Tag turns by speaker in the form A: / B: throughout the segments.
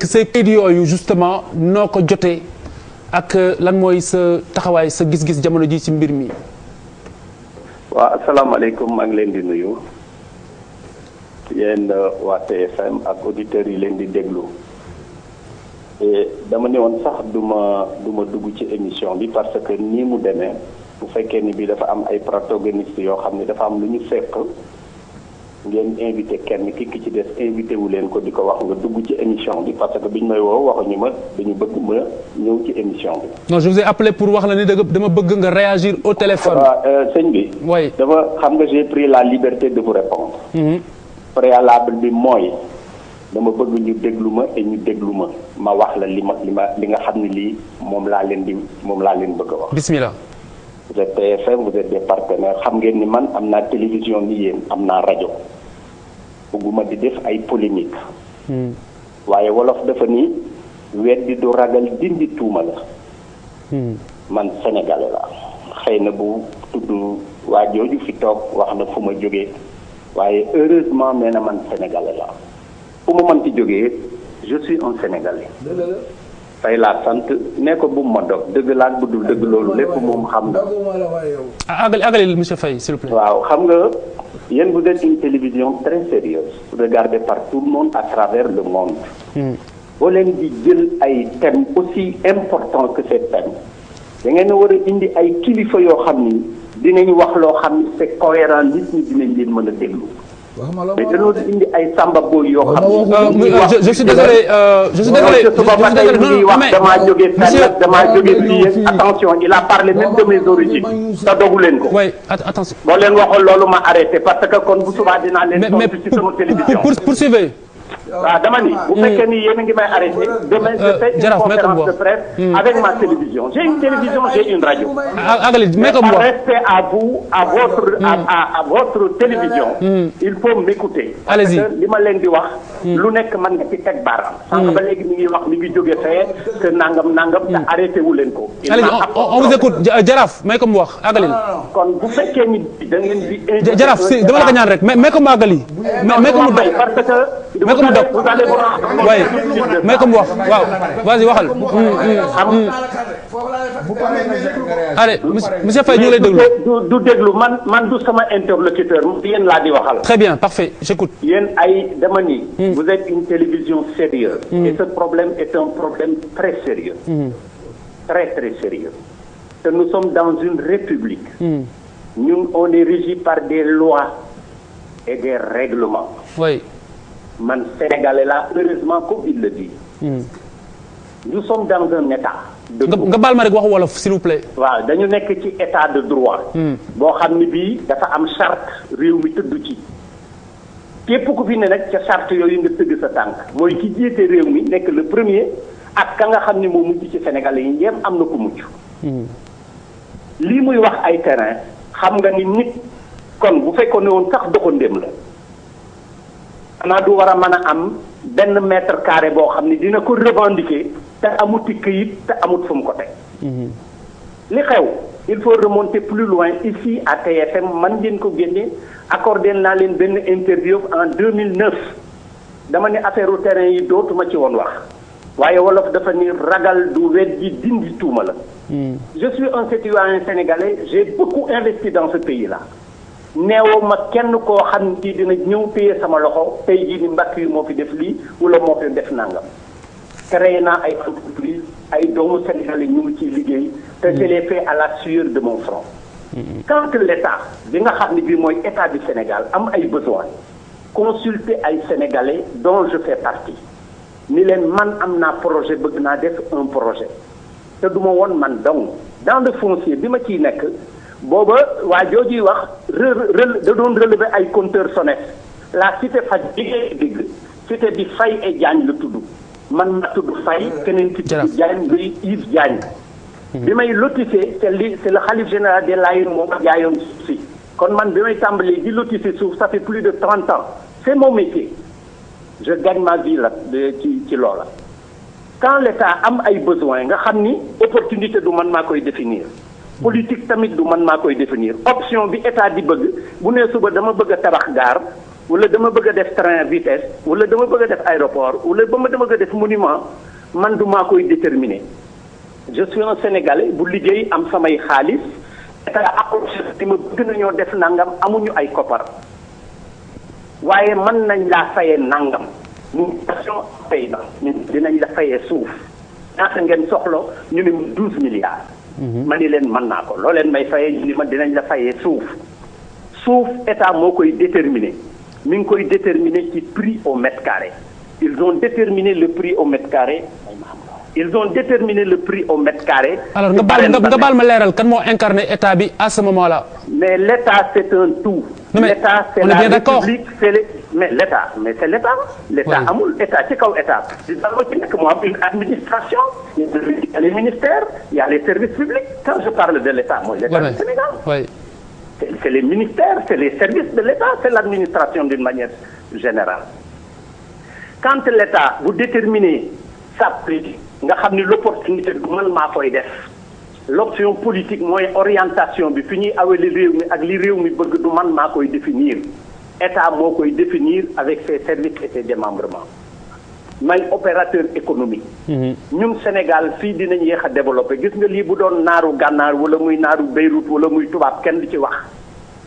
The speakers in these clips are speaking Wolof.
A: say kayit yooyu justement noo ko jotee ak lan mooy sa taxawaay sa gis-gis jamono ji ci mbir mi.
B: waaw asalaamaaleykum maa ngi leen di nuyu yéen waa TFM ak auditeurs yi leen di déglu dama ne woon sax du ma dugg ci émission bi parce que nii mu demee bu fekkee ni bi dafa am ay protagonistes yoo xam ne dafa am lu ñu fekk ngeen invité kenn ki ci des invité wu leen ko di ko wax nga dugg ci émission bi parce que biñ may woo waxuñu ma dañu bëgg ma ñëw ci émission bi.
A: non je vous ai appelé pour wax la ni dama bëgg nga réagir au téléphone.
B: waaw sëñ bi.
A: oui
B: dama xam nga j'ai pris la liberté de vous répondre. préalable bi mooy dama bëgg ñu déglu ma et ñu déglu ma wax la li nga xam ne lii moom laa leen bëgg a wax.
A: bismillah.
B: vous êtes TFM vous êtes des partenaires xam ngeen ni man am naa télévision ni yéen am naa rajo bëgguma di def ay polémique waaye wolof dafa ni weddi du ragal dindi tuuma la. man sénégalais la xëy na bu tudd waa jooju fi toog wax na fu ma jógee waaye heureusement nee na man sénégalais la fu ma mënti jógee je suis un sénégalais. fay laa sant ne ko bu ma dog dëgg laa bu dul dëgg loolu lépp moom xam na.
A: àggali monsieur Faye s'il vous plaît.
B: waaw xam nga yéen vous êtes une télévision très sérieuse regardée par tout le monde à travers le monde. boo leen di jël ay thèmes aussi importants que ces thèmes da ngeen a war a indi ay kilifa yoo xam ni dinañ wax loo xam ni c'est cohérent nit ñi dinañ leen mën a déglu. mais dañoo indi ay samba boy yoo xam ne.
A: je suis désolé
B: damaa jógee fenn damaa jógee fii attention il a parlé même de mes origines te dogu leen ko.
A: oui attention.
B: boo leen waxoon loolu ma arrêté parce que kon bu subaa dinaa leen tontu ci sama télévision.
A: poursuivez.
B: waaw dama ni bu fekkee ni yéen a ngi may arrêté demain je fais une conférence de presse avec ma télévision j'ai une télévision j'ai une radio. mais par respect à vous à votre télévision. il faut m'écouter.
A: allez-y
B: parce que li ma leen di wax. lu nekk mën nga ci teg baaraam. sànq ba léegi mi ngi wax mi ngi jóge fee que nangam te arrêté wu leen ko.
A: allez-y on vous écoute Jaraaf may ko mu wax àggali.
B: kon bu fekkee ni da ngeen di.
A: Jaraaf si dama la ko ñaan rek may ko mu àggali. may ko mu dox
B: parce que.
A: may ko mu dox waaye may ko mu wax waaw vas-y waxal. allez monsieur Faye ñu ngi lay déglu.
B: du déglu man du sama interlocuteur yéen laa di waxal.
A: très bien parfait j'écoute.
B: yéen ay dama ni. vous êtes une télévision sérieuse. et ce problème est un problème très sérieux. très très sérieux. te nous sommes dans une république. ñun on est régi par des lois et des règlements.
A: oui.
B: man sénégalais la heureusement comme il le dit. nous sommes dans un état.
A: nga baal ma rek wax wolof s'il vous plaît.
B: waaw dañu nekk ci état de droit. boo xam ne bii dafa am charte réew mi tëdd ci. képp ku fi ne nag ca charte yooyu nga tëgg sa tànk mooy ki jiite réew mi nekk le premier ak ka nga xam ne moo mujj ci sénégalais yi yépp am na ko mujj. lii muy wax ay terrain xam nga ni nit kon bu fekkoon ne woon sax doxandéem la. xanaa du war a mën a am benn mètre carré boo xam ne dina ko revendiquer te amuti këyit te amut fu mu ko teg. li xew il faut remonter plus loin ici à TFM man ngeen ko génne accordé naa leen benn interview en 2009 dama ne affaire u terrain yi dootuma ci woon wax waaye wolof dafa ni ragal du weddi dindi tuuma la. je suis un citoyen sénégalais j'ai beaucoup investi dans ce pays là. neewoo ma kenn koo xam ni dina ñëw téye sama loxo tey jii ni mbàkk yi moo fi def lii wala moo fi def nangam créé naa ay entreprise ay doomu sénégalais ñu ngi ciy liggéey te je l'ai fait à la sueur de mon front. quand l'état bi nga xam ne bii mooy état du Sénégal am ay besoin consulter ay sénégalais dont je fais partie ni leen man am naa projet bëgg naa def un projet te du ma woon man donc dans le foncier bi ma ciy nekk. booba waa joojuy wax da doon relever ay compteur SONES la cité faj digg cité bi Faye et Diagne la tudd man ma tudd Faye keneen ki tudd Diagne luy Yves Diagne bi may lotissé c'est le khalife général des Layènes moo ma jaayoon suuf si kon man bi may tàmbalee di lotissé suuf ça fait plus de 30 ans c'est mon métier je gagne ma vie la ci loola quand l'état am ay besoin nga xam ni opportunité du man maa koy définir politique tamit du man maa koy définir option bi état di bëgg bu nee suba dama bëgg a tabax gaar wala dama bëgg a def train vitesse wala dama bëgg a def aéroport wala dama bëgg a def monument man du maa koy déterminer je suis un Sénégalais bu liggéey am samay xaalis état approché di ma bëgg nañoo def nangam amuñu ay koppar waaye mën nañ laa fayee nangam mutation pay na ñun dinañ la fayee suuf ñaata ngeen soxla ñu ne 12 milliards. ma ni leen mën naa ko loo leen may fayee ñu ni ma dinañ la fayee suuf état moo koy déterminer mi ngi koy déterminer ci prix au mètre carré ils ont déterminé le prix au mètre carré. Ils ont déterminé le prix au mètre carré.
A: Alors nga baal ma leeral kan moo incarné état bi à ce moment-là.
B: Mais l'état c'est un tout.
A: Non,
B: l'état c'est la République mais c'est l'état. L'état amul état ci kaw état. moo ci nekk moo am une administration. Il y a les ministères, il y a les services publics. Quand je parle de l'état mooy l'état du Sénégal. Oui. C'est les ministères, c'est les services de l'état, c'est l'administration d'une manière générale. Quand l'état vous déterminez sa politique nga xam ni l'opportunité bi man maa koy def l'option politique mooy orientation bi fi ñuy awale réew mi ak li réew mi bëgg du man maa koy définir état moo koy définir avec ses services et ses démembrements may opérateur économique. ñun Sénégal fii dinañ yéex a développé gis nga lii bu doon naaru gànnaar wala muy naaru Beyrouth wala muy tubaab kenn du ci wax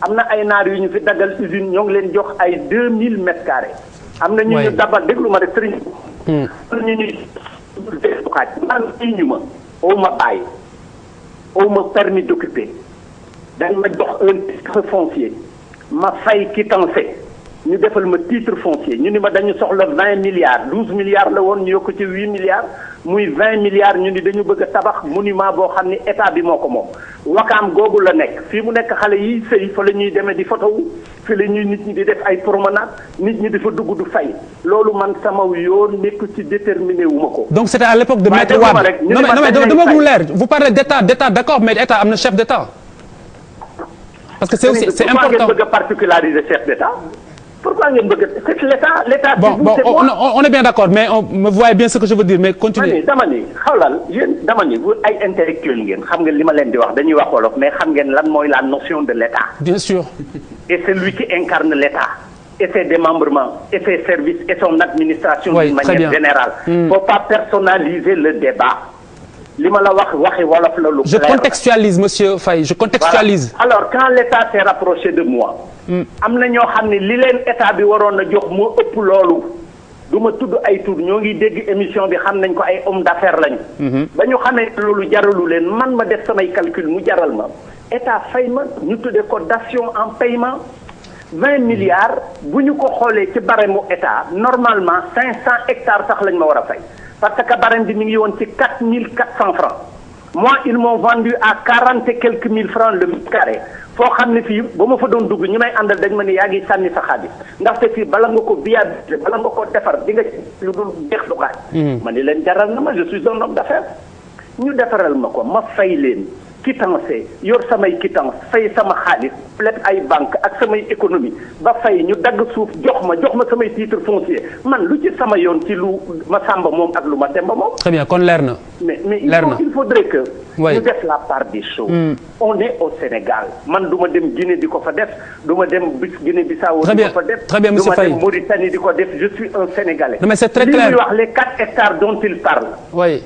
B: am na ay naar yu ñu fi daggal usine ñoo ngi leen jox ay 2000 mètres carrés. am na ñu ñu dabal déglu ma rek sëriñ. am na ñu man fii ñu ma aw ma bàyyi aw ma permis d'occuper dañ ma jox un titre foncier ma fay quittance ñu defal ma titre foncier ñu ni ma dañu soxla 20 milliards 12 milliards la woon ñu yokk ci 8 milliards muy 20 milliards ñu ni dañu bëgg a tabax monument boo xam ni état bi moo ko moom wakaam googu la nekk fii mu nekk xale yi sëy fa la ñuy demee di photo wu fi la ñuy nit ñi di def ay promenade nit ñi di fa dugg du fay loolu man sama yoon nekk ci déterminé wu ma ko.
A: Donc c'était à l'époque de Maître Wade. Non mais dama bëgg leer vous parlez d'état d'accord mais état am na chef d'état. Parce que c'est aussi c'est important.
B: Pourquoi ngeen bëgg a particulariser chef d'état. Pourquoi ngeen bëgg c'est l'état
A: bon on est bien d'accord mais on me voit bien ce que je veux dire mais continuez.
B: dama ni xawlal yéen dama ni bu ay intellectuel ngeen xam ngeen li ma leen di wax dañuy wax wolof mais xam ngeen lan mooy la notion de l'état.
A: Bien sûr.
B: Et c'est lui qui incarne l'état et ses démembrements et ses services et son administration d'une manière générale. Faut pas personnaliser le débat. li ma la wax waxi wolof la lu
A: je contextualise monsieur Faye je contextualise.
B: Voilà. Alors quand l'état s'est rapproché de moi. am na ñoo xam ne li leen état bi waroon a jox moo ëpp loolu. du ma tudd ay tur ñoo ngi dégg émission bi xam nañ ko ay homme d'affaires lañu. ba ñu xamee loolu jaralu leen man ma def samay calcul mu jaral ma. état fay ma ñu tuddee ko dation en paiement 20 milliards bu ñu ko xoolee ci barème mu état normalement 500 hectares sax lañ ma war a fay. parce que barème bi mi ngi woon ci 4400 francs moi ils m'ont vendu à 40 et quelques mille francs le mètre carré foo xam ne fii ba ma fa doon dugg ñi may àndal dañ ma ne yaa ngi sànni sa xaalis ndaxte fii bala nga ko viabiliser bala nga ko defar di nga lu dul jeex du xaaj. ma ni leen jaral na ma je suis un homme d'affaires ñu defaral ma ko ma fay leen quittance yor samay quittance fay sama xaalis lépp ay banque ak samay économie ba fay ñu dagg suuf jox ma samay titre foncier man lu ci sama yoon ci lu ma sàmba moom ak lu ma temba moom.
A: Très bien kon leer na.
B: mais il faudrait que. ñu def la part des choses. On est au Sénégal man du ma dem Guinée di ko fa def du ma dem Guinée Bissau di ko fa def.
A: Très bien monsieur Faye
B: du ma dem Mauritanie di ko def je suis un Sénégalais.
A: Non mais c'est très clair
B: li muy wax les 4 hectares dont il parle.
A: Oui.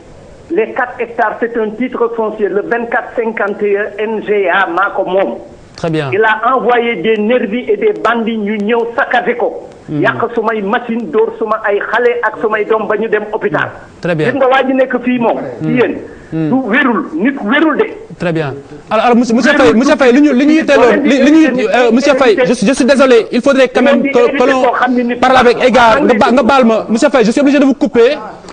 B: Les 4 hectares, c'est un titre foncier. Le 2451 NGA maa ko moom.
A: Très bien.
B: Il a envoyé des nervis et des bandits ñu ñëw saccagé ko. yàq sumay machine dóor suma ay xale ak sumay doom ba ñu dem hôpital.
A: Très bien
B: gis nga waa ji nekk fii moom. ci yéen. du wérul nit wérul de.
A: Très bien alors monsieur Faye li ñu yitteeloon monsieur Faye je suis désolé il faudrait quand même que l'on parle avec égard nga baal ma monsieur Faye je suis obligé de vous couper.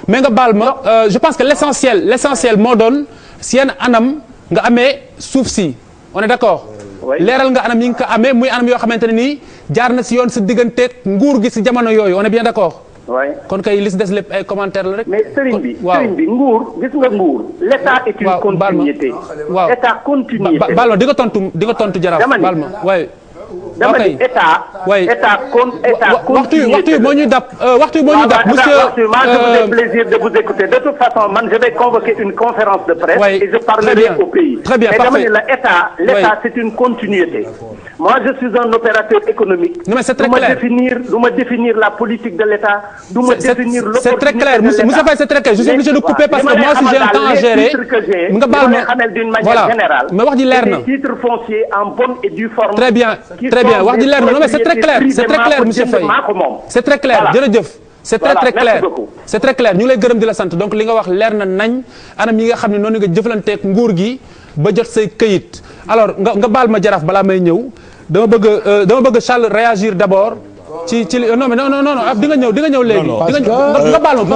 A: mais nga baal ma je pense que l'essentiel moo doon si yenn anam nga amee suuf si on est d'accord. leeral nga anam yi nga ko amee muy anam yoo xamante ne nii jaar na si yoon sa digganteeg nguur gi si jamono yooyu on est bien d'accord. kon kay li si des lépp ay commentaires la rek.
B: mais sëriñ bi nguur gis nga nguur. l'état est une continuité.
A: waaw
B: état continuité.
A: baal ma di nga tontu jaraaf baal ma waaye.
B: dama ni état
A: waxtu moo ñuy dab monsieur.
B: moi je vous ai plaisir de vous écouter de toute façon man je vais convoquer une conférence de presse. et je parlerai au pays.
A: Très bien
B: mais dama ni l'état c'est une continuité. moi je suis un opérateur économique.
A: Non mais c'est très clair.
B: du ma définir la politique de l'État. du ma définir l'opportunité de l'État.
A: C'est très clair Moussa Faye, c'est très clair je suis obligé de couper parce que moi aussi j'ai un temps à gérer. nga baal ma
B: d'une manière
A: voilà
B: générale.
A: mais wax ji leer na.
B: des titres fonciers en bonne et due forme.
A: très bien wax ji leer na non mais c'est très clair monsieur Faye c'est très clair jërëjëf. c'est très clair c'est très clair ñu ngi lay gërëm di la sant donc li nga wax leer na nañ anam yi nga xam ne noonu nga jëflanteeg nguur gi ba jot say këyit alors nga baal ma jaraaf balaa may ñëw dama bëgg Charles réagir d'abord ci non mais non di nga ñëw léegi nga baal ma